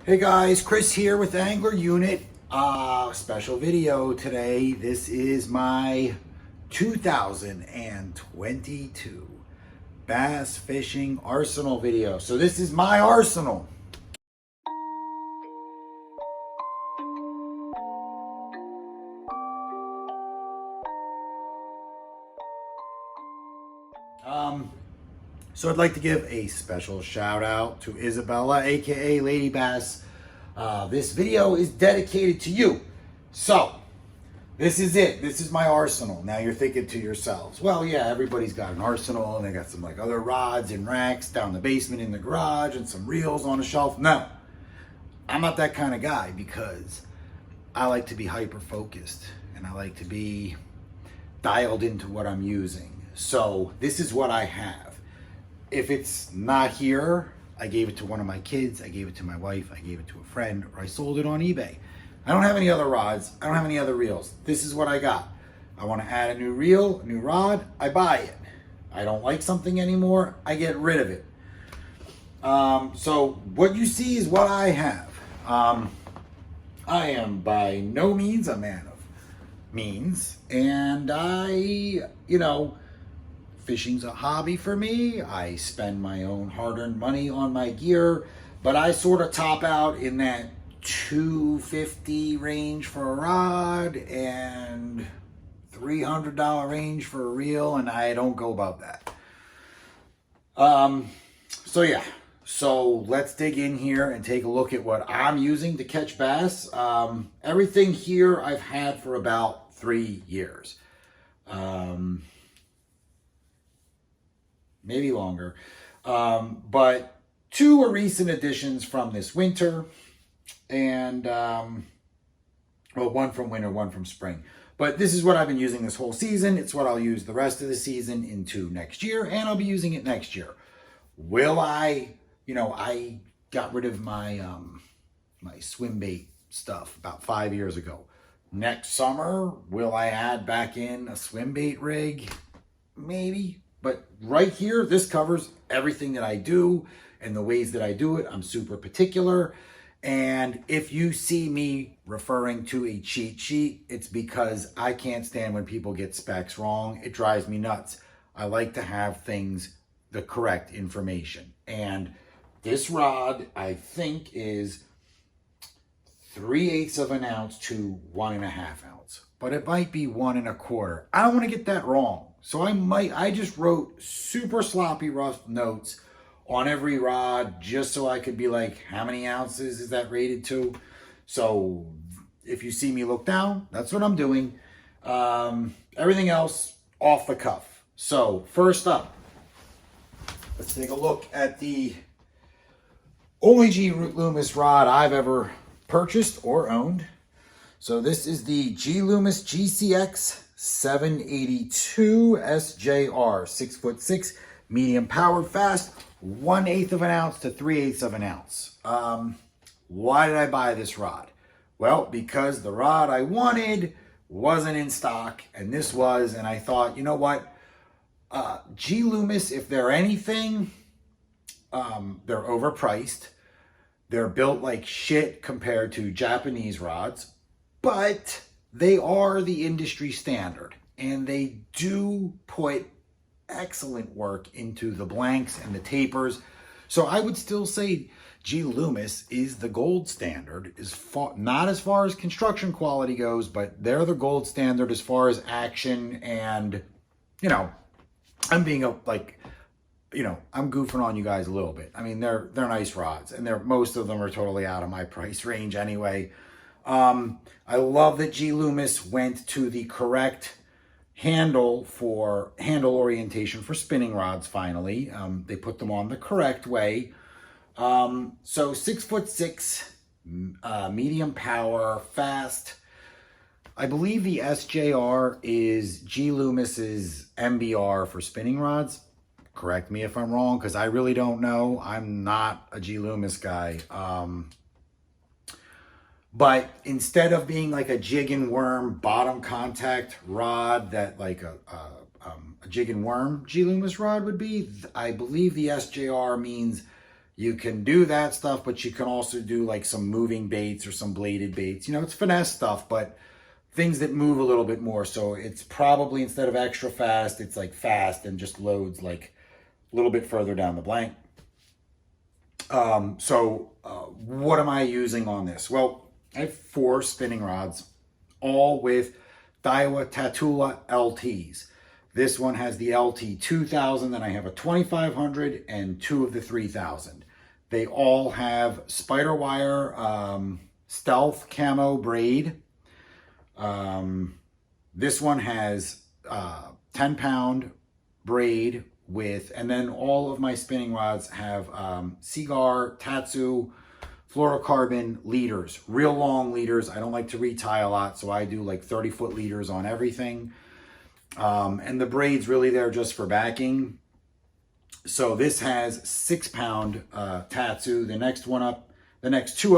Hey guys, Chris here with Angler Unit. Special video today. This is my 2022 bass fishing arsenal video. So this is my arsenal. So I'd like to give a special shout out to Isabella, aka Lady Bass. This video is dedicated to you. So this is it. This is my arsenal. Now you're thinking to yourselves, well, yeah, everybody's got an arsenal and they got some like other rods and racks down the basement in the garage and some reels on a shelf. No, I'm not that kind of guy because I like to be hyper focused and I like to be dialed into what I'm using. So this is what I have. If it's not here, I gave it to one of my kids, I gave it to my wife, I gave it to a friend, or I sold it on eBay. I don't have any other rods, I don't have any other reels. This is what I got. I want to add a new reel, a new rod, I buy it. I don't like something anymore, I get rid of it. So what you see is what I have. I am by no means a man of means, and fishing's a hobby for me. I spend my own hard-earned money on my gear, but I sort of top out in that $250 range for a rod and $300 range for a reel, and I don't go above that. So let's dig in here and take a look at what I'm using to catch bass. Everything here I've had for about 3 years. Maybe longer. But two are recent additions from this winter, and one from winter, one from spring. But this is what I've been using this whole season. It's what I'll use the rest of the season into next year, and I'll be using it next year. Will I, I got rid of my my swim bait stuff about 5 years ago. Next summer, will I add back in a swim bait rig? Maybe. But right here, this covers everything that I do and the ways that I do it. I'm super particular. And if you see me referring to a cheat sheet, it's because I can't stand when people get specs wrong. It drives me nuts. I like to have things, the correct information. And this rod, I think, is 3/8 of an ounce to 1.5 ounce. But it might be 1 1/4. I don't want to get that wrong. So I just wrote super sloppy rough notes on every rod just so I could be like, how many ounces is that rated to? So if you see me look down, that's what I'm doing. Everything else off the cuff. So first up, let's take a look at the only G.Loomis rod I've ever purchased or owned. So this is the G.Loomis GCX 782 SJR, 6'6", medium powered, fast, 1/8 of an ounce to 3/8 of an ounce. Why did I buy this rod? Well, because the rod I wanted wasn't in stock, and this was, and I thought, you know what? G.Loomis, if they're anything, they're overpriced. They're built like shit compared to Japanese rods, but they are the industry standard, and they do put excellent work into the blanks and the tapers. So I would still say G.Loomis is the gold standard, not as far as construction quality goes, but they're the gold standard as far as action. And I'm being I'm goofing on you guys a little bit. I mean, they're nice rods, and most of them are totally out of my price range anyway. I love that G.Loomis went to the correct handle orientation for spinning rods finally. They put them on the correct way. So 6'6", medium power, fast. I believe the SJR is G.Loomis's MBR for spinning rods. Correct me if I'm wrong, because I really don't know. I'm not a G.Loomis guy. But instead of being like a jig and worm bottom contact rod that like a jig and worm G.Loomis rod would be, I believe the SJR means You can do that stuff, but you can also do like some moving baits or some bladed baits. You know, it's finesse stuff, but things that move a little bit more. So it's probably, instead of extra fast, it's like fast and just loads like a little bit further down the blank. What am I using on this? Well, I have 4 spinning rods, all with Daiwa Tatula LTs. This one has the LT 2000, then I have a 2500 and 2 of the 3000. They all have spider wire stealth camo braid. This one has 10-pound braid with, and then all of my spinning rods have Cigar, Tatsu, fluorocarbon leaders, real long leaders. I don't like to retie a lot, so I do like 30-foot leaders on everything. And the braid's really there just for backing. So this has 6-pound Tatsu. The next 2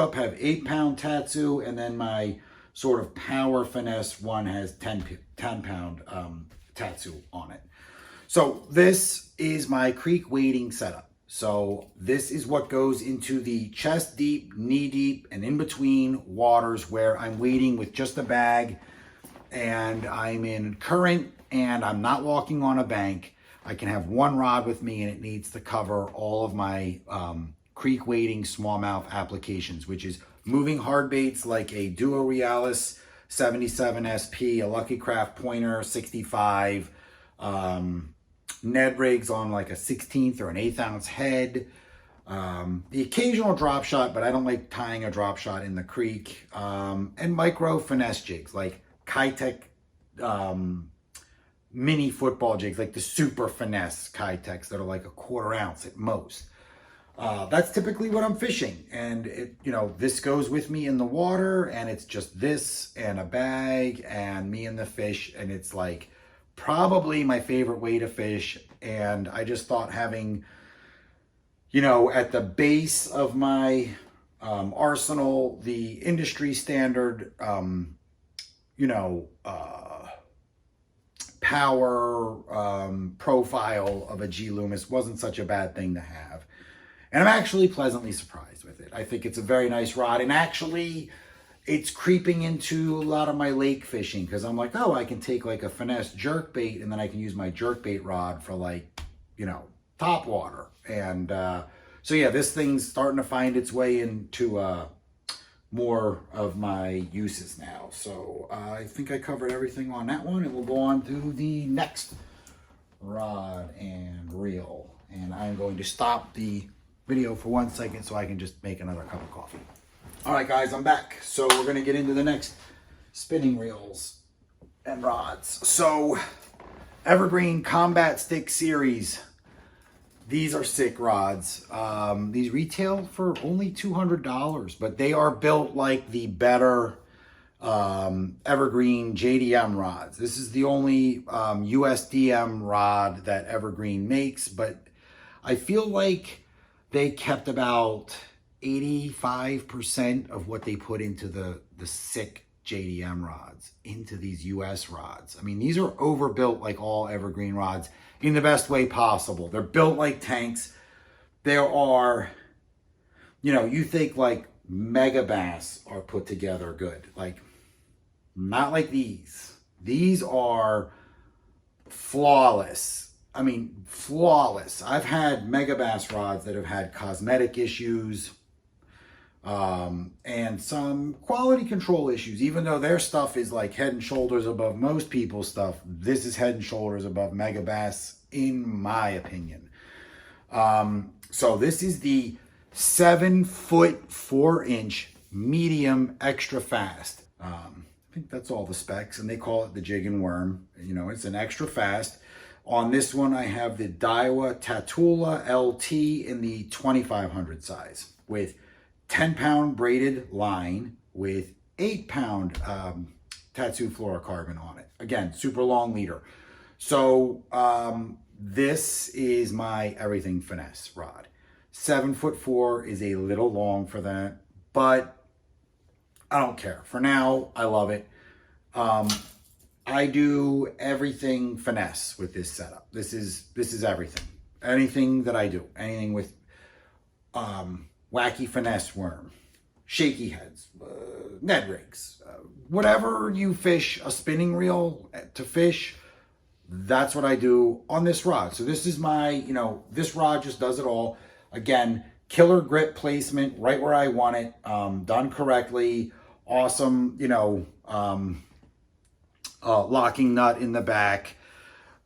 up have 8-pound Tatsu, and then my sort of power finesse one has 10-pound Tatsu on it. So this is my creek wading setup. So this is what goes into the chest deep, knee deep, and in between waters where I'm wading with just a bag and I'm in current and I'm not walking on a bank. I can have one rod with me and it needs to cover all of my creek wading smallmouth applications, which is moving hard baits like a Duo Realis 77 SP, a Lucky Craft Pointer 65, Ned rigs on like a 16th or an 1/8 ounce head, the occasional drop shot, but I don't like tying a drop shot in the creek, and micro finesse jigs like Kitech mini football jigs, like the super finesse Kitechs that are like a 1/4 ounce at most. That's typically what I'm fishing, and this goes with me in the water, and it's just this and a bag and me and the fish, and it's like probably my favorite way to fish. And I just thought having, at the base of my arsenal, the industry standard, power profile of a G.Loomis wasn't such a bad thing to have. And I'm actually pleasantly surprised with it. I think it's a very nice rod, and actually it's creeping into a lot of my lake fishing, because I'm like, oh, I can take like a finesse jerk bait and then I can use my jerk bait rod for like, top water. And so yeah, this thing's starting to find its way into more of my uses now. So I think I covered everything on that one, and we'll go on to the next rod and reel. And I'm going to stop the video for 1 second so I can just make another cup of coffee. All right, guys, I'm back. So we're going to get into the next spinning reels and rods. So Evergreen Combat Stick Series. These are sick rods. These retail for only $200, but they are built like the better Evergreen JDM rods. This is the only USDM rod that Evergreen makes, but I feel like they kept about 85% of what they put into the sick JDM rods into these US rods. I mean, these are overbuilt like all Evergreen rods in the best way possible. They're built like tanks. There are, you think like Megabass are put together good. Like, not like these. These are flawless. I mean, flawless. I've had Megabass rods that have had cosmetic issues, and some quality control issues. Even though their stuff is like head and shoulders above most people's stuff, this is head and shoulders above Megabass, in my opinion. So this is the 7-foot 4-inch medium extra fast. I think that's all the specs, and they call it the jig and worm. It's an extra fast. On this one, I have the Daiwa Tatula LT in the 2500 size with 10-pound braided line with 8-pound Tatsu fluorocarbon on it. Again, super long leader. So this is my everything finesse rod. 7'4" is a little long for that, but I don't care. For now, I love it. I do everything finesse with this setup. This is everything. Anything that I do, anything with wacky finesse worm, shaky heads, Ned rigs, whatever you fish a spinning reel to fish, that's what I do on this rod. So this is my, this rod just does it all. Again, killer grip placement right where I want it, done correctly. Awesome, locking nut in the back.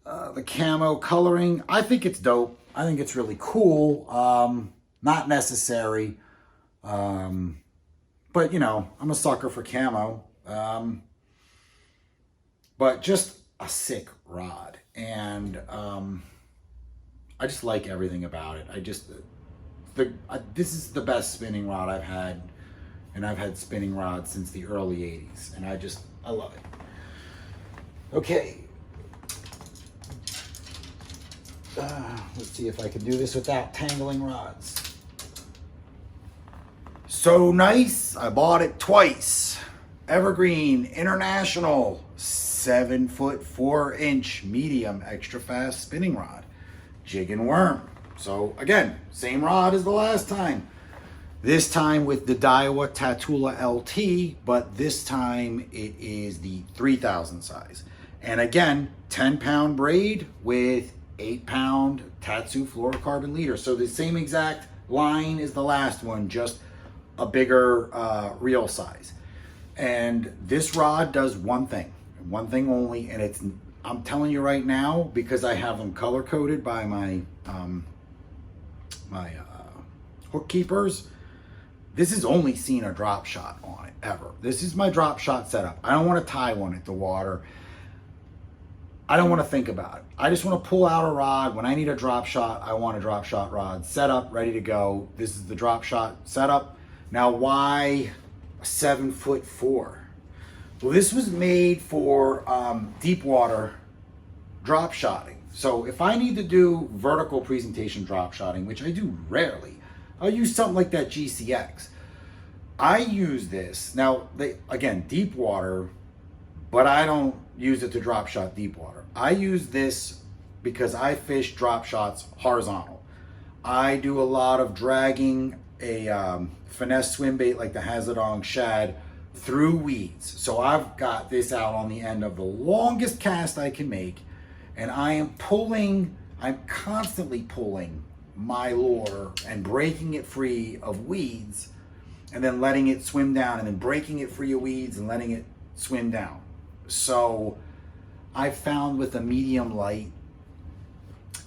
The camo coloring, I think it's dope. I think it's really cool. Not necessary. But, I'm a sucker for camo. But just a sick rod. And I just like everything about it. This is the best spinning rod I've had. And I've had spinning rods since the early 80s. And I love it. Okay. Let's see if I can do this without tangling rods. So nice, I bought it twice. Evergreen International 7-foot 4-inch medium extra fast spinning rod, jig and worm. So again, same rod as the last time. This time with the Daiwa Tatula LT, but this time it is the 3000 size. And again, 10-pound braid with 8-pound Tatsu fluorocarbon leader. So the same exact line as the last one, just a bigger reel size. And this rod does one thing only, and I'm telling you right now, because I have them color coded by my hook keepers. This has only seen a drop shot on it ever. This is my drop shot setup. I don't want to tie one at the water. I don't want to think about it. I just want to pull out a rod. When I need a drop shot, I want a drop shot rod set up, ready to go. This is the drop shot setup. Now, why 7'4"? Well, this was made for deep water drop shotting. So if I need to do vertical presentation drop shotting, which I do rarely, I'll use something like that GCX. I use this. Now, again, deep water, but I don't use it to drop shot deep water. I use this because I fish drop shots horizontal. I do a lot of dragging a finesse swim bait like the Hazardong shad through weeds. So I've got this out on the end of the longest cast I can make, and I'm constantly pulling my lure and breaking it free of weeds, and then letting it swim down, and then breaking it free of weeds and letting it swim down. So I found with a medium light,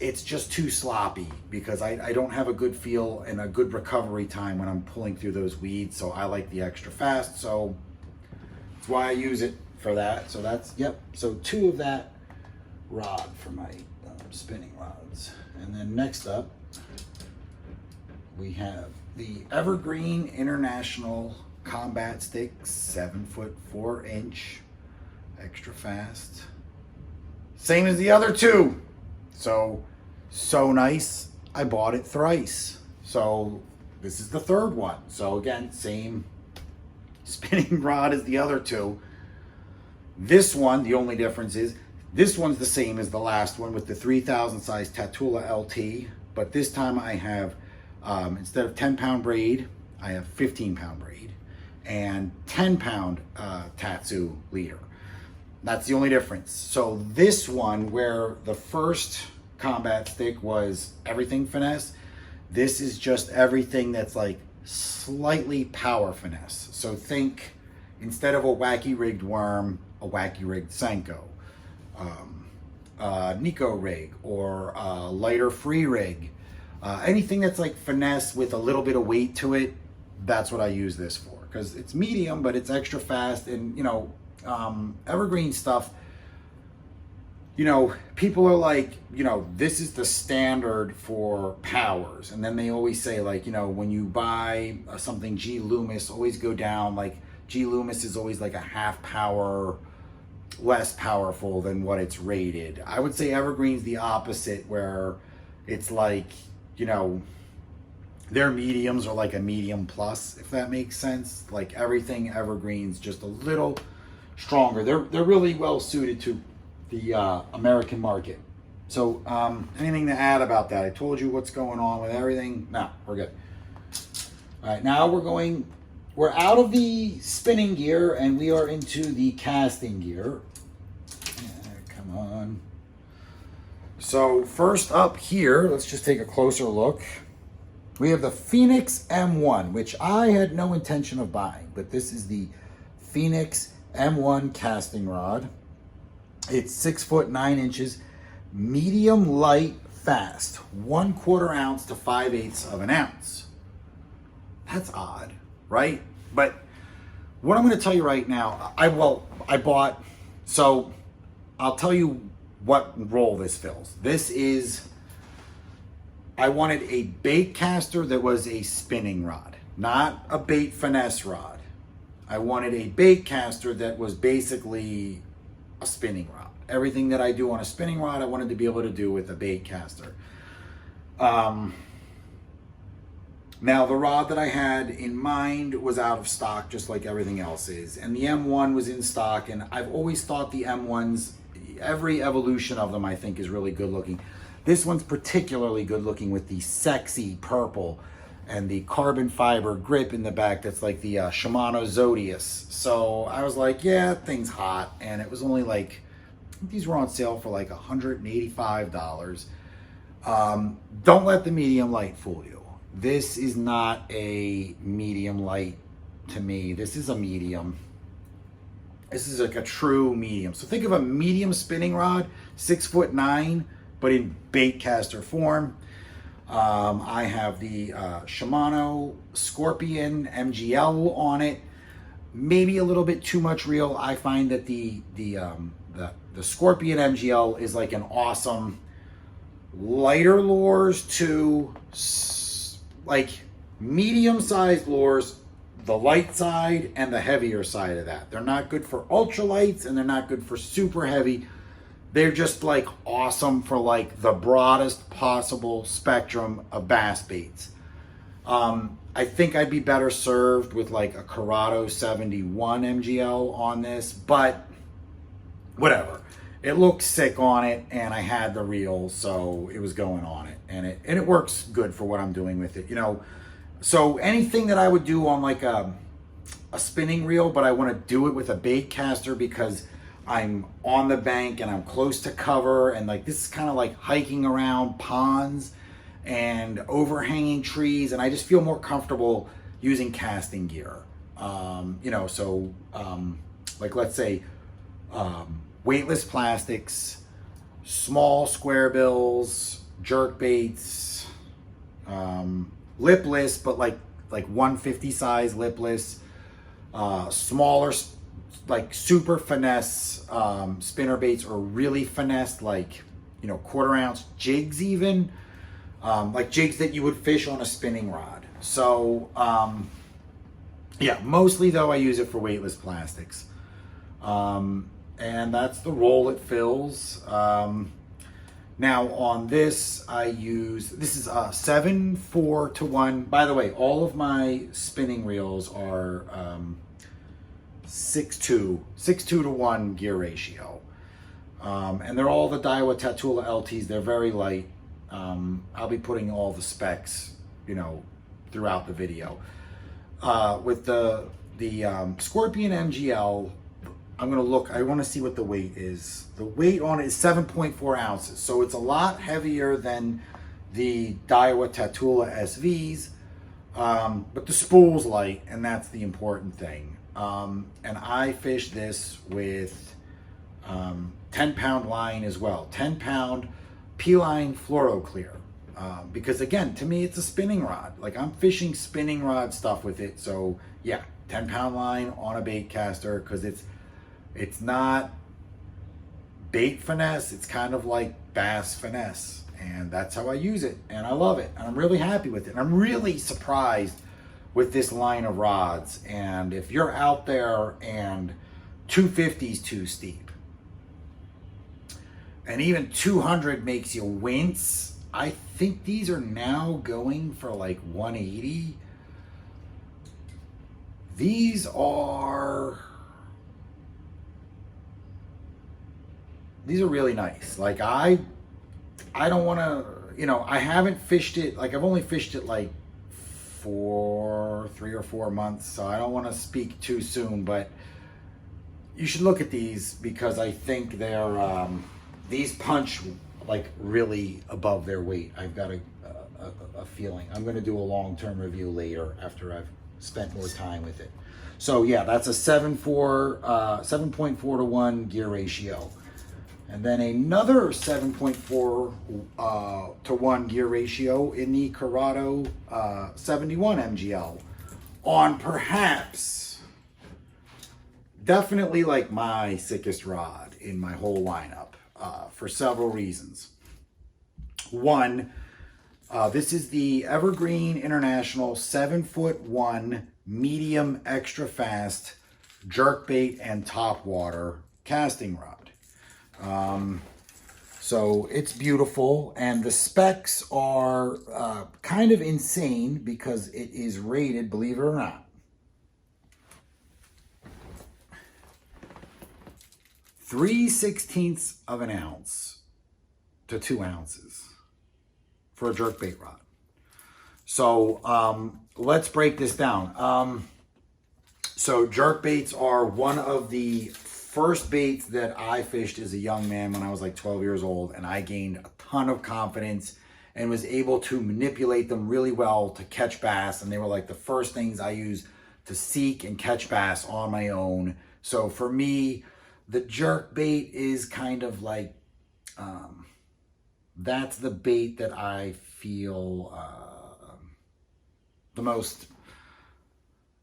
it's just too sloppy because I don't have a good feel and a good recovery time when I'm pulling through those weeds. So I like the extra fast. So that's why I use it for that. So that's, yep. So 2 of that rod for my spinning rods. And then next up, we have the Evergreen International Combat Stick, 7'4" 4-inch, extra fast. Same as the other 2. So nice. I bought it thrice. So this is the 3rd one. So again, same spinning rod as the other 2. This one, the only difference is this one's the same as the last one with the 3000 size Tatula LT, but this time I have instead of 10-pound braid, I have 15-pound braid and 10-pound Tatsu leader. That's the only difference. So this one, where the first combat stick was everything finesse, this is just everything that's like slightly power finesse. So think, instead of a wacky rigged worm, a wacky rigged Senko, Nico rig, or lighter free rig. Anything that's like finesse with a little bit of weight to it, that's what I use this for, because it's medium, but it's extra fast. And Evergreen stuff, people are like, this is the standard for powers. And then they always say, like, when you buy something G.Loomis, always go down, like G.Loomis is always like a half power less powerful than what it's rated. I would say Evergreen's the opposite, where it's like, their mediums are like a medium plus, if that makes sense. Like everything Evergreen's just a little stronger. They're really well suited to the American market. So anything to add about that? I told you what's going on with everything. No, we're good. All right, now we're out of the spinning gear and we are into the casting gear. Come on. So first up here, let's just take a closer look. We have the Phenix M1, which I had no intention of buying, but this is the Phenix M1 casting rod. It's 6 foot 9 inches, medium light fast, 1/4 ounce to 5/8 of an ounce. That's odd, right? But what I'm going to tell you right now, I bought, so I'll tell you what role this fills. I wanted a bait caster that was a spinning rod, not a bait finesse rod. I wanted a bait caster that was basically a spinning rod. Everything that I do on a spinning rod, I wanted to be able to do with a bait caster. Now, the rod that I had in mind was out of stock, just like everything else is. And the M1 was in stock, and I've always thought the M1s, every evolution of them, I think, is really good looking. This one's particularly good looking with the sexy purple and the carbon fiber grip in the back that's like the Shimano Zodius. So I was like, yeah, thing's hot. And it was only like, these were on sale for like $185. Don't let the medium light fool you. This is not a medium light to me. This is a medium. This is like a true medium. So think of a medium spinning rod, 6 foot 9, but in bait caster form. I have the Shimano Scorpion MGL on it. Maybe a little bit too much reel. I find that the Scorpion MGL is like an awesome lighter lures to like medium-sized lures, the light side and the heavier side of that. They're not good for ultralights and they're not good for super heavy. They're just like awesome for like the broadest possible spectrum of bass baits. I think I'd be better served with like a Corrado 71 MGL on this, but whatever. It looked sick on it and I had the reel, so it was going on it. And it works good for what I'm doing with it, you know. So anything that I would do on like a spinning reel, but I want to do it with a bait caster because I'm on the bank and I'm close to cover, and like this is kind of like hiking around ponds and overhanging trees, and I just feel more comfortable using casting gear. You know, so like let's say weightless plastics, small square bills, jerk baits, lipless, but like 150 size lipless, smaller, like super finesse spinner baits, or really finessed, like, you know, 1/4 ounce jigs, even like jigs that you would fish on a spinning rod. So yeah, mostly though I use it for weightless plastics, and that's the role it fills. Now on this, this is a 7-4-1. By the way, all of my spinning reels are 6-2 to 1 gear ratio. And they're all the Daiwa Tatula LTs. They're very light. I'll be putting all the specs, you know, throughout the video. With the Scorpion MGL, I want to see what the weight is. The weight on it is 7.4 ounces. So it's a lot heavier than the Daiwa Tatula SVs. But the spool's light, and that's the important thing. And I fish this with 10-pound line as well. 10-pound P-line fluoro clear. Because again, to me, it's a spinning rod. Like, I'm fishing spinning rod stuff with it. So yeah, 10-pound line on a bait caster, because it's not bait finesse. It's kind of like bass finesse. And that's how I use it. And I love it. And I'm really happy with it. And I'm really surprised with this line of rods. And if you're out there and 250 is too steep, and even 200 makes you wince, I think these are now going for like 180. These are really nice. Like, I don't want to, you know, I haven't fished it, like I've only fished it like 4 3 or 4 months, so I don't want to speak too soon, but you should look at these because I think they're these punch like really above their weight. I've got a feeling. I'm going to do a long-term review later after I've spent more time with it. So yeah, that's a 7.4 to 1 gear ratio. And then another 7.4 to 1 gear ratio in the Corrado 71 MGL on perhaps, definitely like my sickest rod in my whole lineup for several reasons. One, this is the Evergreen International 7'1" medium extra fast jerkbait and topwater casting rod. So it's beautiful, and the specs are kind of insane because it is rated, believe it or not, 3/16 of an ounce to 2 ounces for a jerkbait rod. So let's break this down. So jerkbaits are one of the first baits that I fished as a young man when I was like 12 years old, and I gained a ton of confidence and was able to manipulate them really well to catch bass. And they were like the first things I used to seek and catch bass on my own. So for me, the jerkbait is kind of like, that's the bait that I feel the most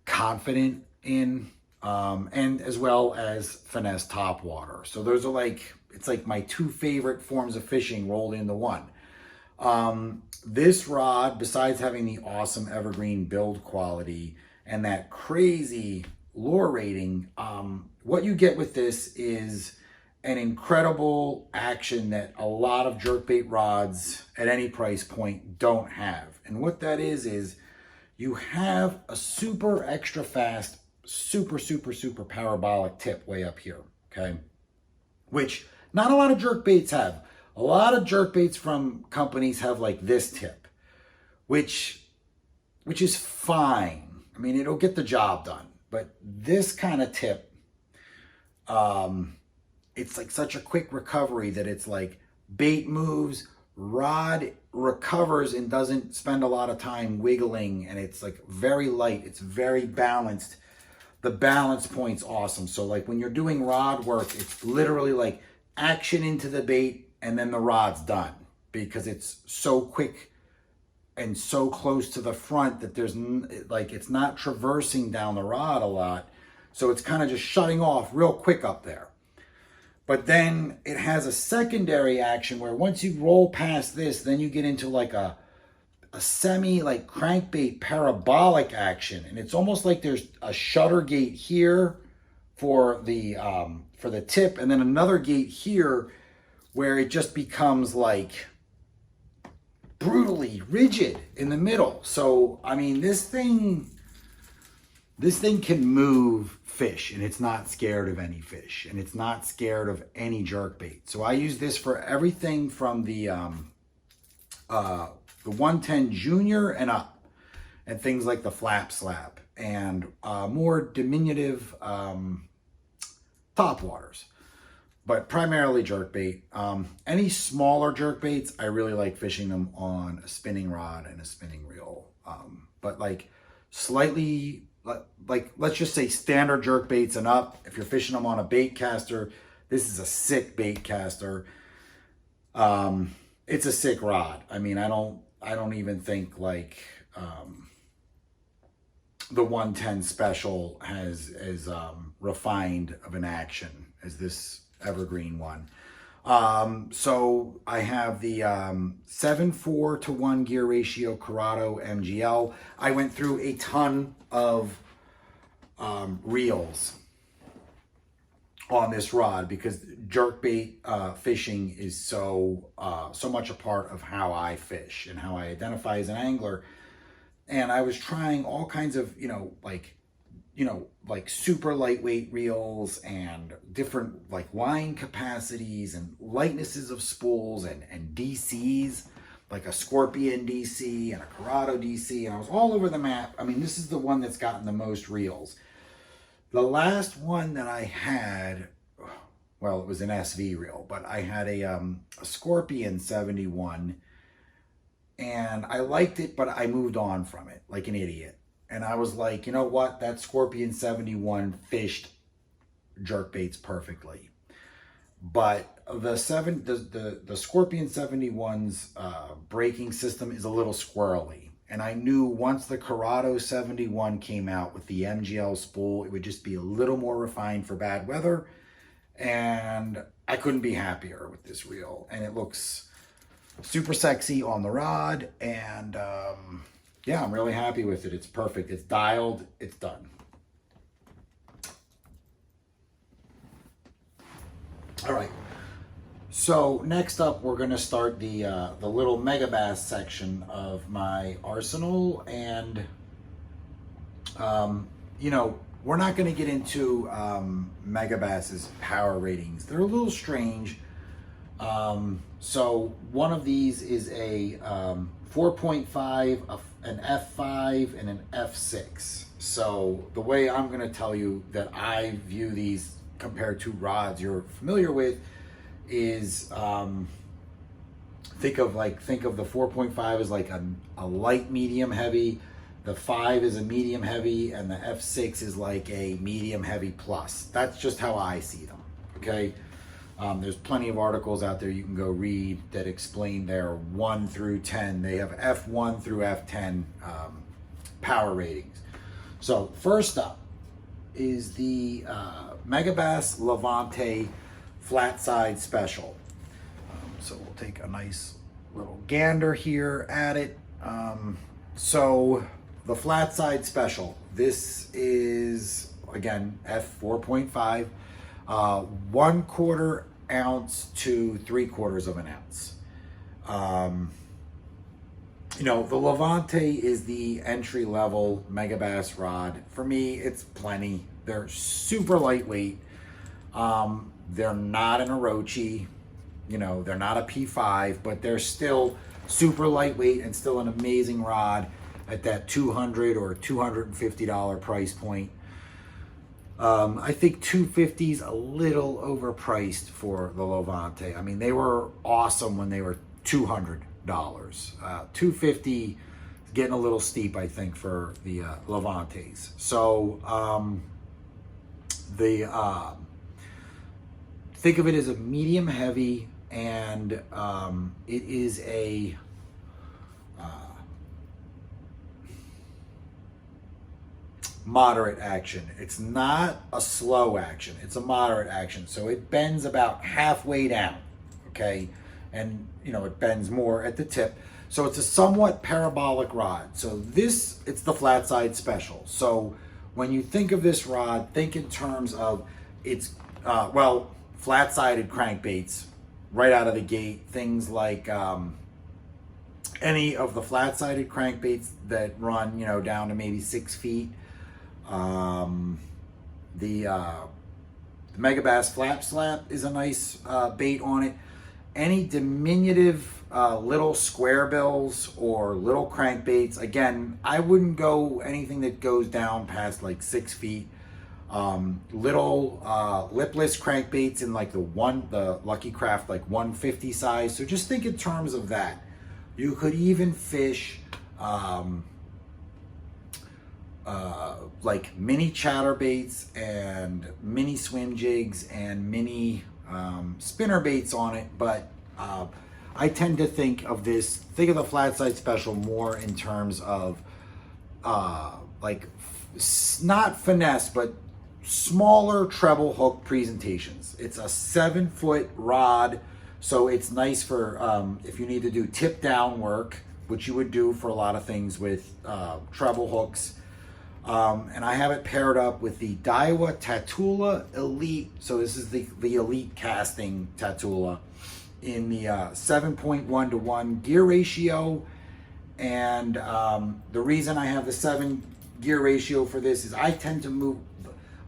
confident in. And as well as finesse topwater. So those are like, it's like my two favorite forms of fishing rolled into one. This rod, besides having the awesome Evergreen build quality and that crazy lure rating, what you get with this is an incredible action that a lot of jerkbait rods at any price point don't have. And what that is you have a super extra fast, super parabolic tip way up here, okay? Which not a lot of jerkbaits have. A lot of jerkbaits from companies have like this tip, which is fine. I mean, it'll get the job done. But this kind of tip, it's like such a quick recovery that it's like bait moves, rod recovers and doesn't spend a lot of time wiggling, and it's like very light, it's very balanced. The balance point's awesome. So like when you're doing rod work, it's literally like action into the bait and then the rod's done, because it's so quick and so close to the front that there's like, it's not traversing down the rod a lot. So it's kind of just shutting off real quick up there. But then it has a secondary action where once you roll past this, then you get into like a semi like crankbait parabolic action, and it's almost like there's a shutter gate here for the tip, and then another gate here where it just becomes like brutally rigid in the middle. So I mean, this thing can move fish, and it's not scared of any fish, and it's not scared of any jerkbait. So I use this for everything from the 110 Junior and up, and things like the flap slap and more diminutive topwaters, but primarily jerkbait. Any smaller jerkbaits, I really like fishing them on a spinning rod and a spinning reel. But like slightly, like let's just say standard jerkbaits and up, if you're fishing them on a bait caster, this is a sick bait caster. It's a sick rod. I mean, I don't even think like the 110 Special has as refined of an action as this Evergreen one. So I have the 7.4 to 1 gear ratio Corrado MGL. I went through a ton of reels on this rod because jerkbait fishing is so much a part of how I fish and how I identify as an angler. And I was trying all kinds of, like super lightweight reels and different like line capacities and lightnesses of spools and DCs. like a Scorpion DC and a Corrado DC, and I was all over the map. I mean, this is the one that's gotten the most reels. The last one that I had, well, it was an SV reel, but I had a Scorpion 71, and I liked it, but I moved on from it like an idiot. And I was like, you know what? That Scorpion 71 fished jerkbaits perfectly. But the Scorpion 71's braking system is a little squirrely. And I knew once the Corrado 71 came out with the MGL spool, it would just be a little more refined for bad weather. And I couldn't be happier with this reel. And it looks super sexy on the rod. And yeah, I'm really happy with it. It's perfect. It's dialed. It's done. All right. So next up, we're going to start the little Megabass section of my arsenal. And, you know, we're not going to get into Megabass's power ratings. They're a little strange. So one of these is a 4.5, an F5, and an F6. So the way I'm going to tell you that I view these compared to rods you're familiar with is think of the 4.5 as like a light medium heavy, the 5 is a medium heavy, and the F6 is like a medium heavy plus. That's just how I see them. Okay. There's plenty of articles out there you can go read that explain their 1 through 10. They have F1 through F10 power ratings. So first up is the Megabass Levante flat side special. So we'll take a nice little gander here at it. So the flat side special, this is again F4.5, 1/4 ounce to 3/4 of an ounce. You know, the Levante is the entry level Megabass rod. For me, it's plenty. They're super lightweight. They're not an Orochi, you know, they're not a P5, but they're still super lightweight and still an amazing rod at that $200 or $250 price point. I think $250 is a little overpriced for the Levante. I mean, they were awesome when they were $200. $250 is getting a little steep, I think, for the Levantes. So think of it as a medium heavy, and it is a moderate action. It's not a slow action. It's a moderate action. So it bends about halfway down, okay? And, you know, it bends more at the tip. So it's a somewhat parabolic rod. So this, it's the flat side special. So when you think of this rod, think in terms of its, well, flat-sided crankbaits right out of the gate. Things like any of the flat-sided crankbaits that run, you know, down to maybe 6 feet. The Megabass Flap Slap is a nice bait on it. Any diminutive little square bills or little crankbaits, again, I wouldn't go anything that goes down past like 6 feet. Little lipless crankbaits in like the Lucky Craft like 150 size. So just think in terms of that. You could even fish like mini chatterbaits and mini swim jigs and mini spinner baits on it, but I tend to think of the flat side special more in terms of like not finesse, but smaller treble hook presentations. It's a 7-foot rod, so it's nice for if you need to do tip down work, which you would do for a lot of things with treble hooks. And I have it paired up with the Daiwa Tatula Elite. So this is the Elite casting Tatula in the 7.1 to 1 gear ratio. And the reason I have the 7 gear ratio for this is I tend to move,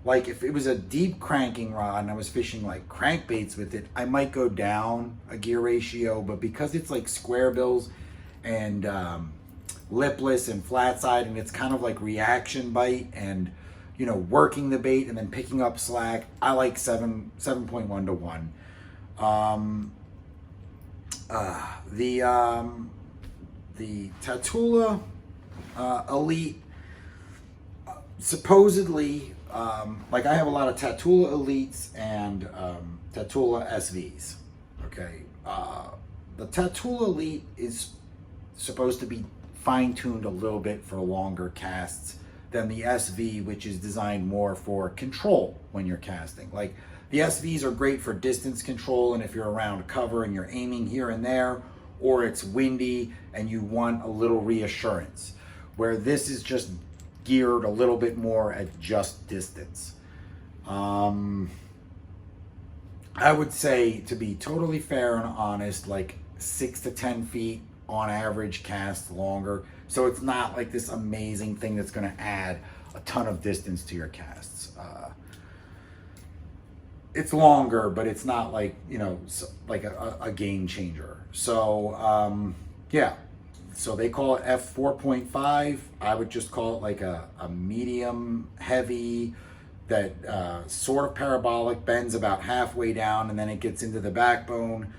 like if it was a deep cranking rod and I was fishing like crankbaits with it, I might go down a gear ratio, but because it's like square bills and lipless and flat side, and it's kind of like reaction bite and, you know, working the bait and then picking up slack. I like 7.1 to 1. The Tatula Elite, supposedly, like I have a lot of Tatula Elites and Tatula SVs. Okay, the Tatula Elite is supposed to be fine-tuned a little bit for longer casts than the SV, which is designed more for control when you're casting. Like, the SVs are great for distance control, and if you're around cover and you're aiming here and there, or it's windy and you want a little reassurance, where this is just geared a little bit more at just distance. I would say, to be totally fair and honest, like 6 to 10 feet on average cast longer. So it's not like this amazing thing that's going to add a ton of distance to your casts. It's longer, but it's not like, you know, like a game changer. So yeah, so they call it F4.5. I would just call it like a medium heavy that sort of parabolic, bends about halfway down, and then it gets into the backbone.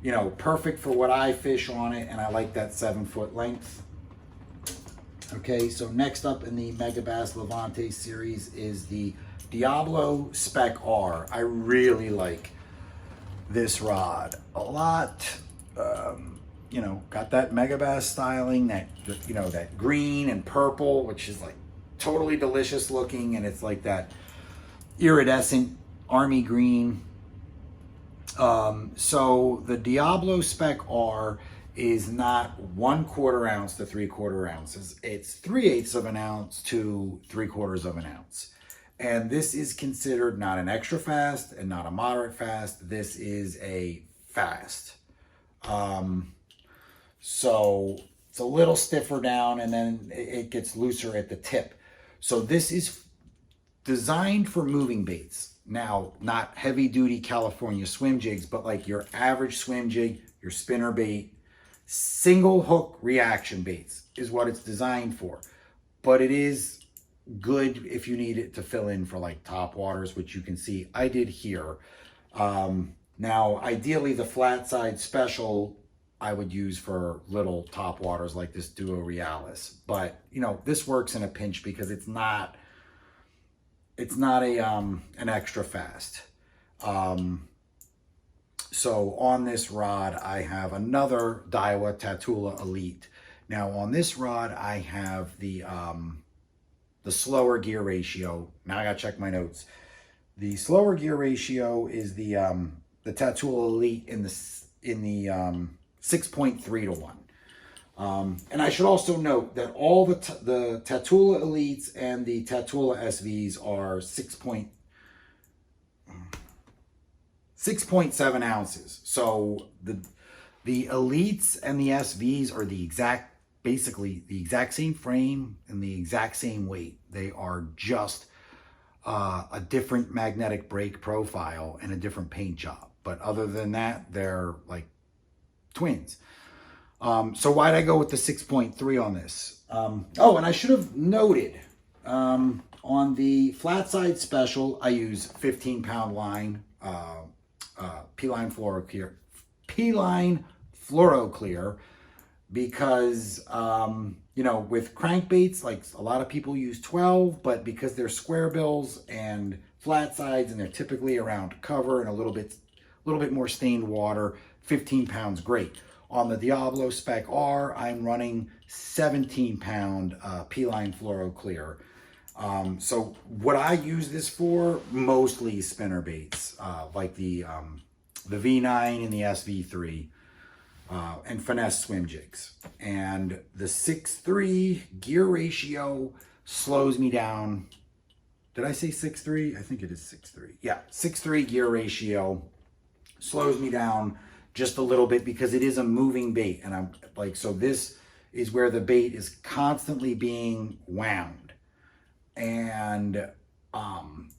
You know, perfect for what I fish on it, and I like that 7-foot length. Okay, so next up in the Megabass Levante series is the Diablo Spec R. I really like this rod a lot. You know, got that Megabass styling, that, you know, that green and purple, which is like totally delicious looking, and it's like that iridescent army green. So the Diablo Spec R is not 1/4 ounce to 3/4 ounces. It's 3/8 of an ounce to 3/4 of an ounce. And this is considered not an extra fast and not a moderate fast. This is a fast. So it's a little stiffer down, and then it gets looser at the tip. So this is designed for moving baits. Now, not heavy duty California swim jigs, but like your average swim jig, your spinner bait, single hook reaction baits is what it's designed for. But it is good if you need it to fill in for like top waters, which you can see I did here. Now, ideally, the flat side special I would use for little top waters like this Duo Realis. But, you know, this works in a pinch because it's not a an extra fast. So on this rod, I have another Daiwa Tatula Elite. Now on this rod, I have the slower gear ratio. Now I gotta check my notes. The slower gear ratio is the Tatula Elite in the 6.3 to 1. And I should also note that all the Tatula Elites and the Tatula SVs are 6.7 ounces. So the Elites and the SVs are basically the exact same frame and the exact same weight. They are just a different magnetic brake profile and a different paint job. But other than that, they're like twins. So why'd I go with the 6.3 on this? Oh, and I should have noted, on the flat side special, I use 15-pound line, P-line Fluoroclear, because, you know, with crankbaits, like a lot of people use 12, but because they're square bills and flat sides, and they're typically around cover and a little bit more stained water, 15 pounds great. On the Diablo Spec R, I'm running 17-pound P-line Fluoroclear. So what I use this for, mostly spinner baits, like the V9 and the SV3, and finesse swim jigs. And the 6.3 gear ratio slows me down. Did I say 6.3? I think it is 6.3. Yeah, 6.3 gear ratio slows me down just a little bit because it is a moving bait. And I'm like, so this is where the bait is constantly being wound. And,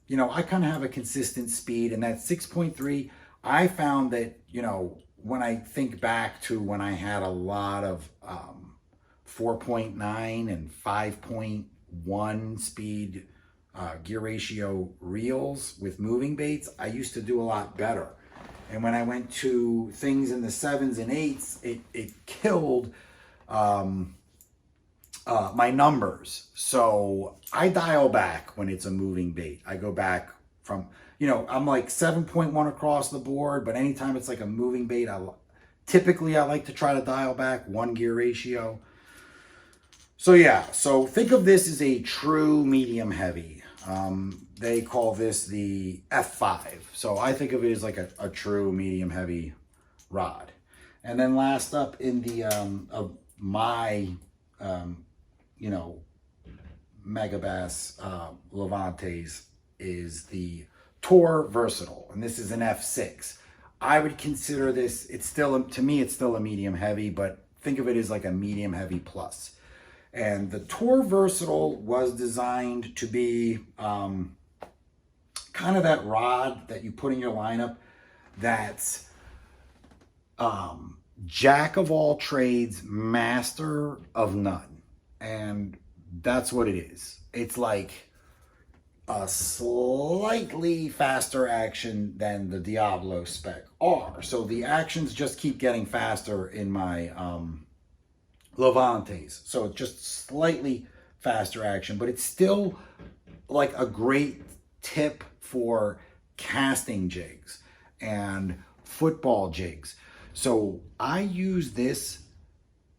you know, I kind of have a consistent speed, and that 6.3, I found that, you know, when I think back to when I had a lot of 4.9 and 5.1 speed gear ratio reels with moving baits, I used to do a lot better. And when I went to things in the 7s and 8s, it killed my numbers. So I dial back when it's a moving bait. I go back from, you know, I'm like 7.1 across the board, but anytime it's like a moving bait, typically I like to try to dial back 1 gear ratio. So yeah, so think of this as a true medium heavy. They call this the F5. So I think of it as like a true medium heavy rod. And then last up in the of my you know, Megabass Levantes is the Tour Versatile, and this is an F6. I would consider this, it's still, to me, it's still a medium heavy, but think of it as like a medium heavy plus. And the Tour Versatile was designed to be kind of that rod that you put in your lineup that's jack of all trades, master of none. And that's what it is. It's like a slightly faster action than the Diablo spec R. So the actions just keep getting faster in my Levantes. So it's just slightly faster action, but it's still like a great tip for casting jigs and football jigs. So I use this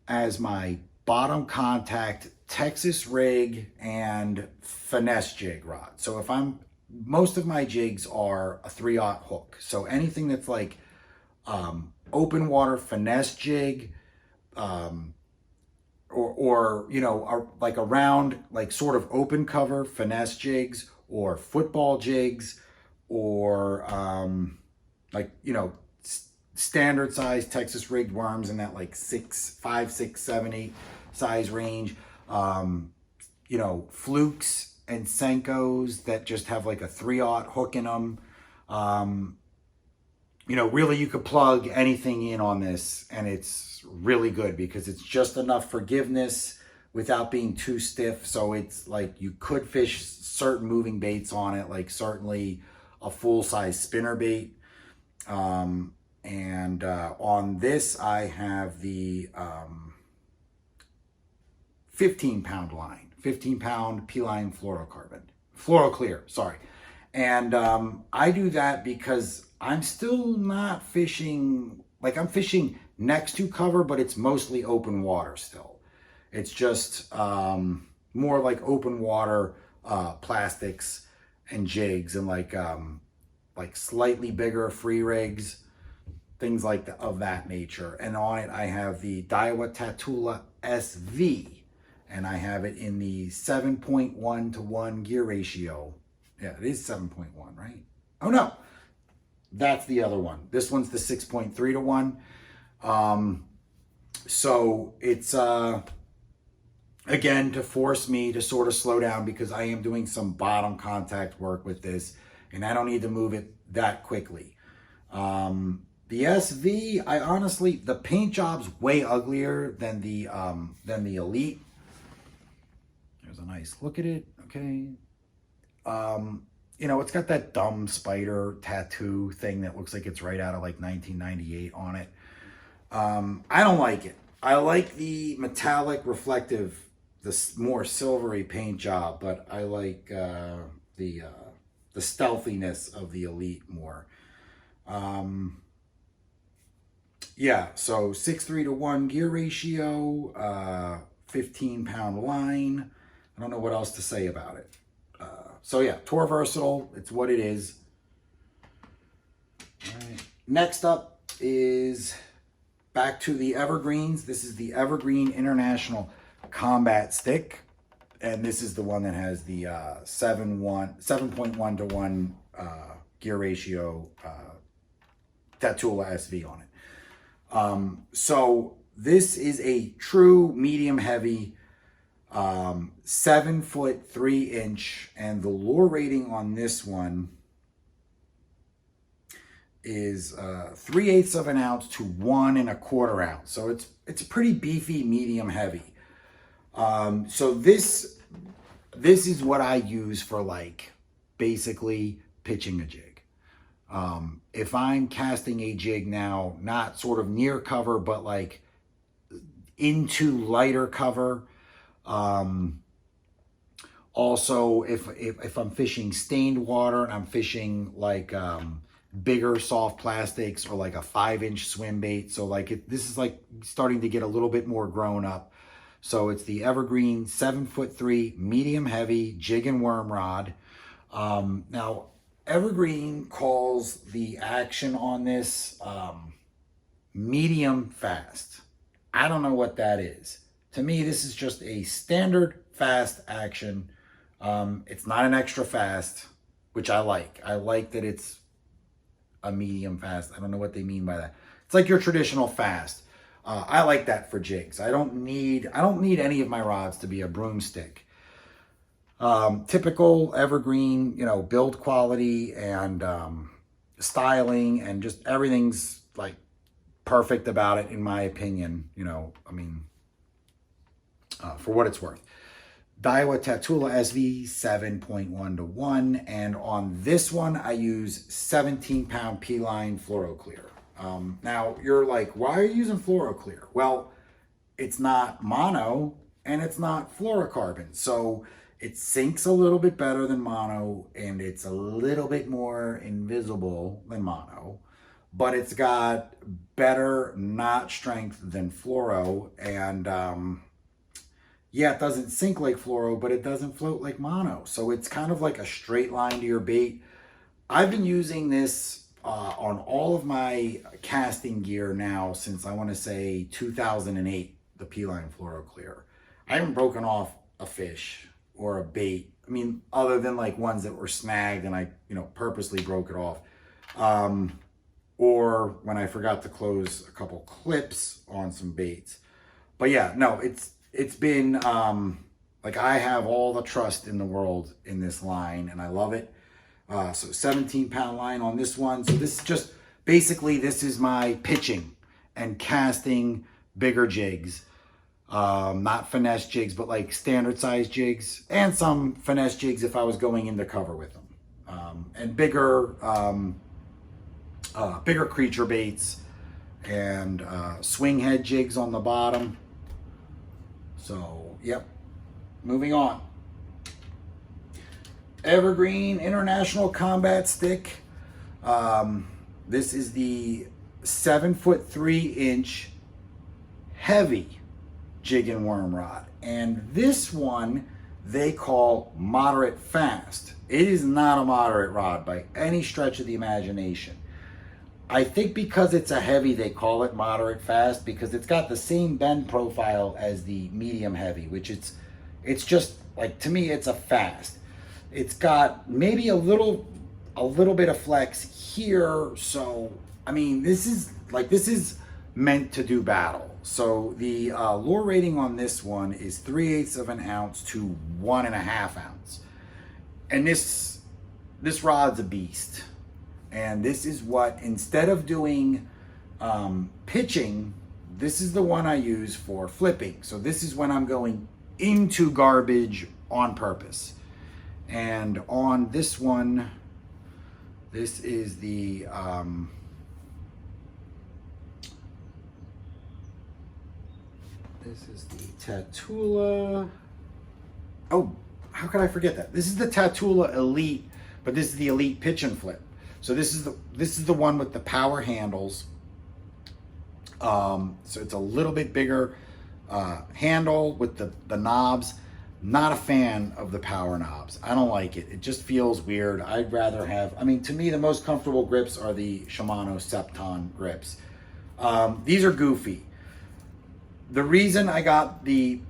as my bottom contact Texas rig and finesse jig rod. So if most of my jigs are a 3/0 hook. So anything that's like open water finesse jig, or you know, like around like sort of open cover finesse jigs, or football jigs, or like, you know, standard size Texas rigged worms in that like 5, 6, 7, 8 size range. You know, flukes and Senkos that just have like a 3/0 hook in them. You know, really you could plug anything in on this and it's really good because it's just enough forgiveness without being too stiff. So it's like you could fish certain moving baits on it, like certainly a full size spinner bait. On this, I have the 15-pound line, 15-pound P-line fluoroclear, sorry. And I do that because I'm still not fishing, like I'm fishing next to cover, but it's mostly open water still. It's just more like open water plastics and jigs and like slightly bigger free rigs, things like of that nature. And on it, I have the Daiwa Tatula SV, and I have it in the 7.1 to 1 gear ratio. Yeah, it is 7.1, right? Oh no, that's the other one. This one's the 6.3 to 1. So it's, again, to force me to sort of slow down because I am doing some bottom contact work with this and I don't need to move it that quickly. The SV, I honestly, the paint job's way uglier than the Elite. There's a nice look at it, okay. You know, it's got that dumb spider tattoo thing that looks like it's right out of like 1998 on it. I don't like it. I like the metallic reflective, the more silvery paint job, but I like the stealthiness of the Elite more. Yeah, so 6.3 to 1 gear ratio, 15-pound line. I don't know what else to say about it. So yeah, Tour Versatile, it's what it is. All right. Next up is back to the Evergreens. This is the Evergreen International Combat Stick. And this is the one that has the 7.1 to 1 gear ratio Tatula SV on it. So this is a true medium heavy 7 foot 3 inch, and the lure rating on this one is 3/8 of an ounce to 1 1/4 ounce. So it's a pretty beefy, medium heavy. So this is what I use for like basically pitching a jig. If I'm casting a jig now, not sort of near cover, but like into lighter cover. Also, if I'm fishing stained water and I'm fishing like bigger soft plastics or like a 5-inch swim bait. So like this is like starting to get a little bit more grown up. So it's the Evergreen 7'3" medium heavy jig and worm rod. Now Evergreen calls the action on this medium fast. I don't know what that is. To me, this is just a standard fast action. It's not an extra fast, which I like. I like that it's a medium fast. I don't know what they mean by that. It's like your traditional fast. I like that for jigs. I don't need any of my rods to be a broomstick. Typical Evergreen, build quality and styling and just everything's like perfect about it in my opinion. For what it's worth. Daiwa Tatula SV 7.1:1, and on this one I use 17-pound P-line fluoroclear. Now you're like, why are you using fluoroclear? Well, it's not mono and it's not fluorocarbon, so it sinks a little bit better than mono and it's a little bit more invisible than mono, but it's got better knot strength than fluoro, and yeah, it doesn't sink like fluoro, but it doesn't float like mono. So it's kind of like a straight line to your bait. I've been using this on all of my casting gear now since I want to say 2008, the P-line fluoroclear. I haven't broken off a fish or a bait. Other than like ones that were snagged and I, purposely broke it off. Or when I forgot to close a couple clips on some baits. But yeah, no, it's been like I have all the trust in the world in this line and I love it. So 17-pound line on this one. So this is just basically, this is my pitching and casting bigger jigs. Not finesse jigs, but like standard size jigs and some finesse jigs if I was going into cover with them. And bigger creature baits and swing head jigs on the bottom. So, yep, moving on. Evergreen International Combat Stick. This is the 7'3" heavy jig and worm rod. And this one they call moderate fast. It is not a moderate rod by any stretch of the imagination. I think because it's a heavy, they call it moderate fast because it's got the same bend profile as the medium heavy, which it's just like, to me, it's a fast. It's got maybe a little bit of flex here. So, this is meant to do battle. So the lure rating on this one is 3/8 of an ounce to 1.5 ounce. And this rod's a beast. And this is what, instead of doing pitching, this is the one I use for flipping. So this is when I'm going into garbage on purpose. And on this one, this is the Tatula. Oh, how could I forget that? This is the Tatula Elite, but this is the Elite Pitch and Flip. So this is the one with the power handles. So it's a little bit bigger handle with the knobs. Not a fan of the power knobs. I don't like it. It just feels weird. I'd rather have, to me, the most comfortable grips are the Shimano Septon grips. These are goofy. The reason I got the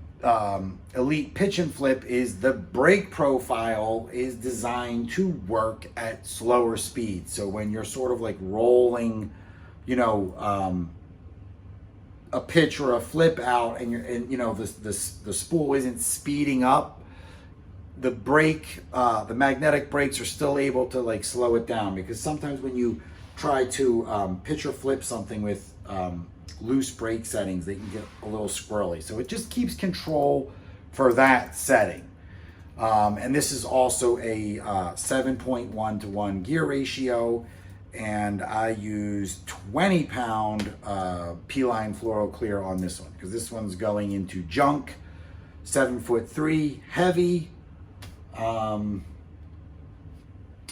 Elite Pitch and Flip is the brake profile is designed to work at slower speeds. So when you're sort of like rolling, a pitch or a flip out and the spool isn't speeding up, the brake, the magnetic brakes are still able to like slow it down, because sometimes when you try to pitch or flip something with loose brake settings, they can get a little squirrely. So it just keeps control for that setting. And this is also a 7.1 to 1 gear ratio. And I use 20 pound P-line fluoro clear on this one, because this one's going into junk, 7'3", heavy.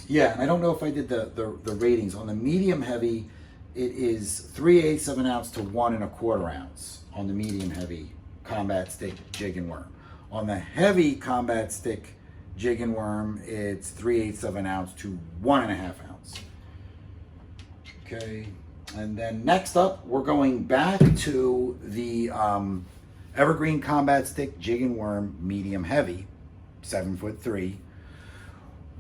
Yeah, and I don't know if I did the ratings. On the medium heavy, it is 3/8 of an ounce to 1 1/4 ounce on the medium heavy combat stick jig and worm. On the heavy combat stick jig and worm, it's 3/8 of an ounce to 1 1/2 ounce. Okay, and then next up, we're going back to the Evergreen combat stick jig and worm medium heavy, 7'3".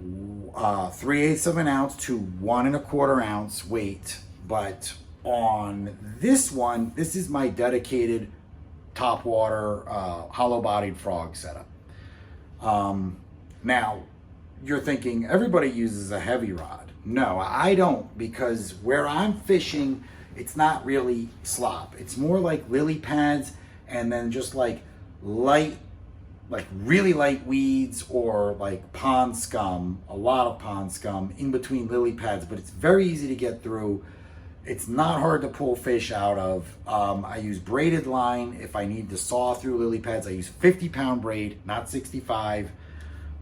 3/8 of an ounce to 1 1/4 ounce weight. But on this one, this is my dedicated top water hollow bodied frog setup. Now you're thinking everybody uses a heavy rod. No, I don't, because where I'm fishing, it's not really slop. It's more like lily pads, and then just like light, like really light weeds, or like pond scum, a lot of pond scum in between lily pads, but it's very easy to get through. It's not hard to pull fish out of. I use braided line if I need to saw through lily pads. I use 50-pound braid, not 65.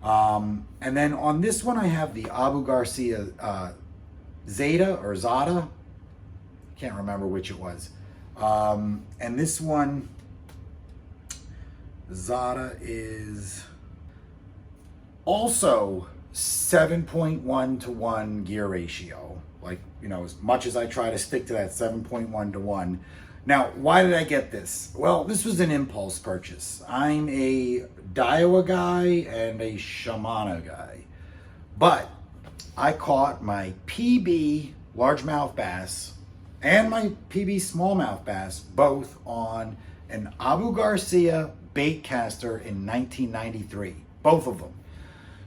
And then on this one, I have the Abu Garcia Zeta or Zada. Can't remember which it was. And this one, Zada, is also 7.1 to 1 gear ratio. Like, you know, as much as I try to stick to that 7.1 to 1. Now, why did I get this? Well, this was an impulse purchase. I'm a Daiwa guy and a Shimano guy. But I caught my PB largemouth bass and my PB smallmouth bass both on an Abu Garcia bait caster in 1993. Both of them.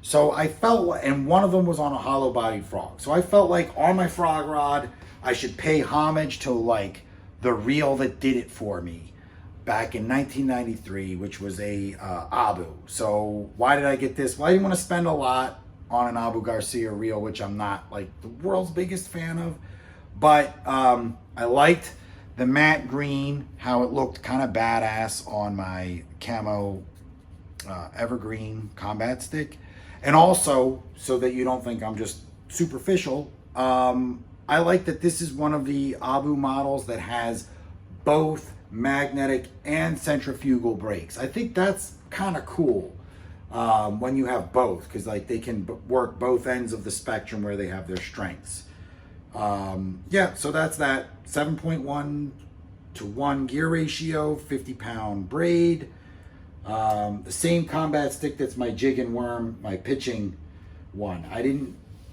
So I felt, and one of them was on a hollow bodied frog. So I felt like on my frog rod, I should pay homage to like the reel that did it for me back in 1993, which was a Abu. So why did I get this? Well, I didn't want to spend a lot on an Abu Garcia reel, which I'm not like the world's biggest fan of, but I liked the matte green, how it looked kind of badass on my camo Evergreen combat stick. And also, so that you don't think I'm just superficial, I like that this is one of the Abu models that has both magnetic and centrifugal brakes. I think that's kind of cool when you have both, because like they can work both ends of the spectrum where they have their strengths. Yeah, so that's that 7.1 to 1 gear ratio, 50-pound braid. The same combat stick that's my jig and worm, my pitching one.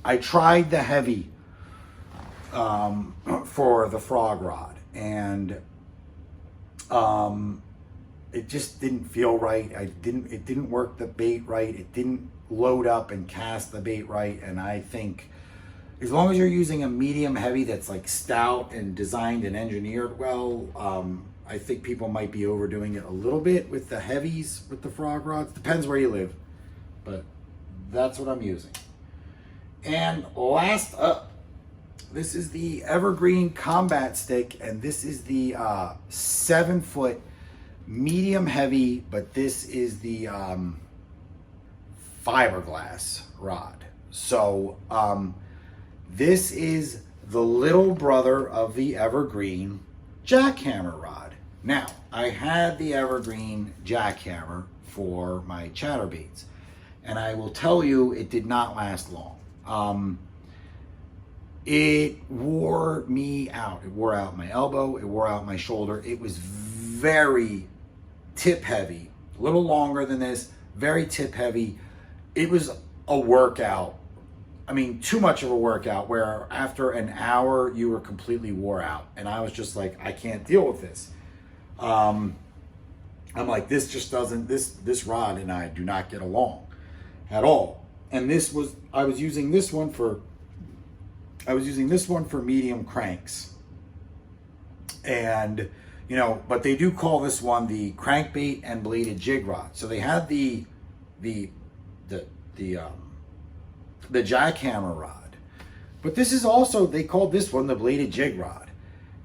I tried the heavy for the frog rod, and it just didn't feel right. It didn't work the bait right. It didn't load up and cast the bait right. And I think as long as you're using a medium heavy that's like stout and designed and engineered well, I think people might be overdoing it a little bit with the heavies, with the frog rods. Depends where you live, but that's what I'm using. And last up, this is the Evergreen combat stick, and this is the 7-foot medium heavy, but this is the fiberglass rod. So this is the little brother of the Evergreen jackhammer rod. Now, I had the Evergreen jackhammer for my chatterbaits, and I will tell you it did not last long. It wore me out. It wore out my elbow, it wore out my shoulder. It was very tip heavy, a little longer than this, very tip heavy. It was a workout. I mean, too much of a workout, where after an hour you were completely wore out. And I was just like, I can't deal with this. I'm like, this just doesn't, this rod and I do not get along at all. And I was using this one for I was using this one for medium cranks. And, you know, but they do call this one the crankbait and bladed jig rod. So they had the jackhammer rod, but this is also, they called this one the bladed jig rod.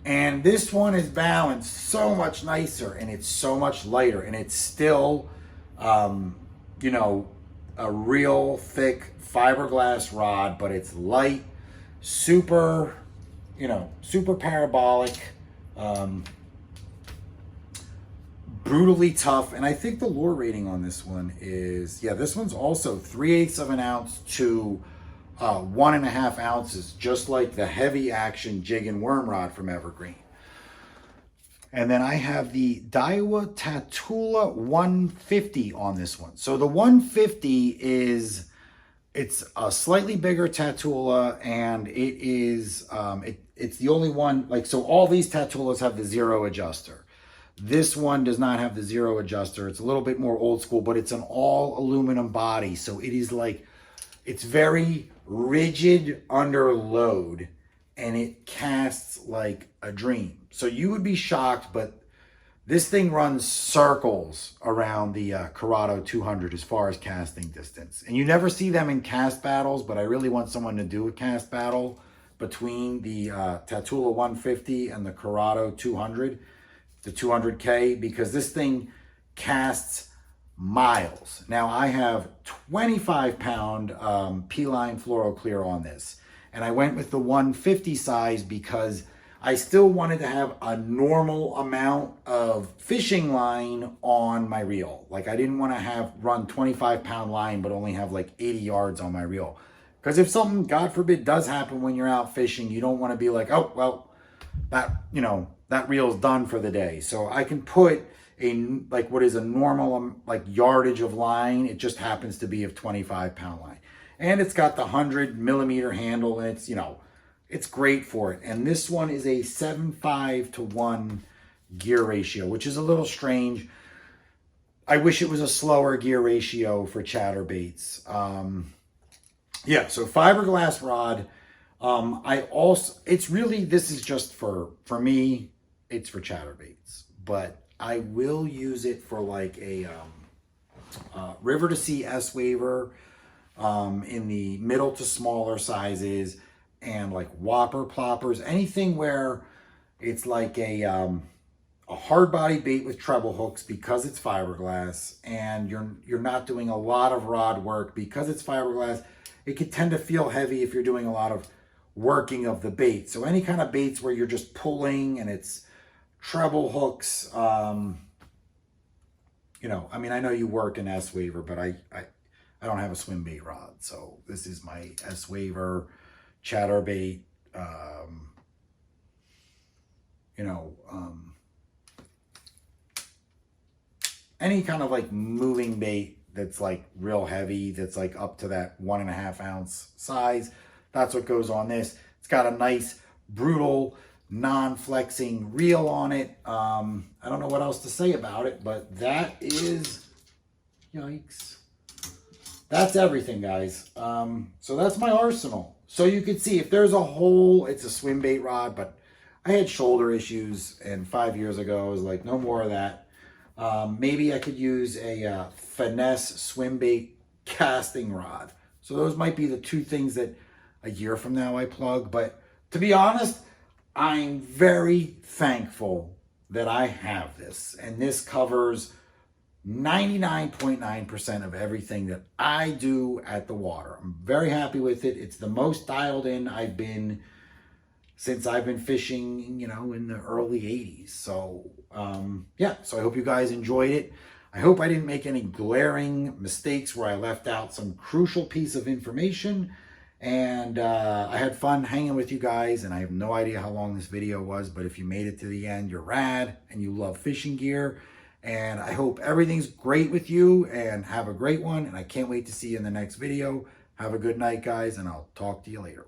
And this one is balanced so much nicer, and it's so much lighter, and it's still, you know, a real thick fiberglass rod, but it's light, super, you know, super parabolic, brutally tough. And I think the lure rating on this one is, yeah, this one's also 3/8 of an ounce to 1.5 ounces, just like the heavy action jig and worm rod from Evergreen. And then I have the Daiwa Tatula 150 on this one. So the 150 is, it's a slightly bigger Tatula, and it is, it's the only one, like, so all these Tatulas have the zero adjuster. This one does not have the zero adjuster. It's a little bit more old school, but it's an all aluminum body. So it is like, it's very rigid under load, and it casts like a dream. So you would be shocked, but this thing runs circles around the Corrado 200 as far as casting distance. And you never see them in cast battles, but I really want someone to do a cast battle between the Tatula 150 and the Corrado 200, the 200K, because this thing casts miles. Now I have 25-pound P-line fluoro clear on this, and I went with the 150 size because I still wanted to have a normal amount of fishing line on my reel. Like, I didn't want to have run 25-pound line but only have like 80 yards on my reel, because if something, God forbid, does happen when you're out fishing, you don't want to be like, oh well, that, you know, that reel's done for the day. So I can put a, like, what is a normal like yardage of line, it just happens to be of 25-pound line, and it's got the 100mm handle, and it's, you know, it's great for it. And this one is a 7:5 gear ratio, which is a little strange. I wish it was a slower gear ratio for chatterbaits. Yeah, so fiberglass rod. I also, it's really, this is just for me, it's for chatterbaits, but I will use it for like a river to sea S waver in the middle to smaller sizes, and like whopper ploppers, anything where it's like a hard body bait with treble hooks, because it's fiberglass, and you're not doing a lot of rod work because it's fiberglass. It could tend to feel heavy if you're doing a lot of working of the bait. So any kind of baits where you're just pulling and it's treble hooks, you know, I mean, I know you work in S waver, but I don't have a swim bait rod. So this is my S waver chatterbait, you know, any kind of like moving bait that's like real heavy, that's like up to that 1.5 ounce size. That's what goes on this. It's got a nice, brutal, non-flexing reel on it. I don't know what else to say about it, but that is, yikes. That's everything, guys. So that's my arsenal. So you can see, if there's a hole, it's a swim bait rod, but I had shoulder issues, and 5 years ago I was like, no more of that. Maybe I could use a finesse swim bait casting rod. So those might be the two things that a year from now I plug. But to be honest, I'm very thankful that I have this, and this covers 99.9% of everything that I do at the water. I'm very happy with it. It's the most dialed in I've been since I've been fishing, you know, in the early 80s. So, yeah, so I hope you guys enjoyed it. I hope I didn't make any glaring mistakes where I left out some crucial piece of information. And I had fun hanging with you guys, and I have no idea how long this video was, but if you made it to the end, you're rad, and you love fishing gear. And I hope everything's great with you, and have a great one. And I can't wait to see you in the next video. Have a good night, guys, and I'll talk to you later.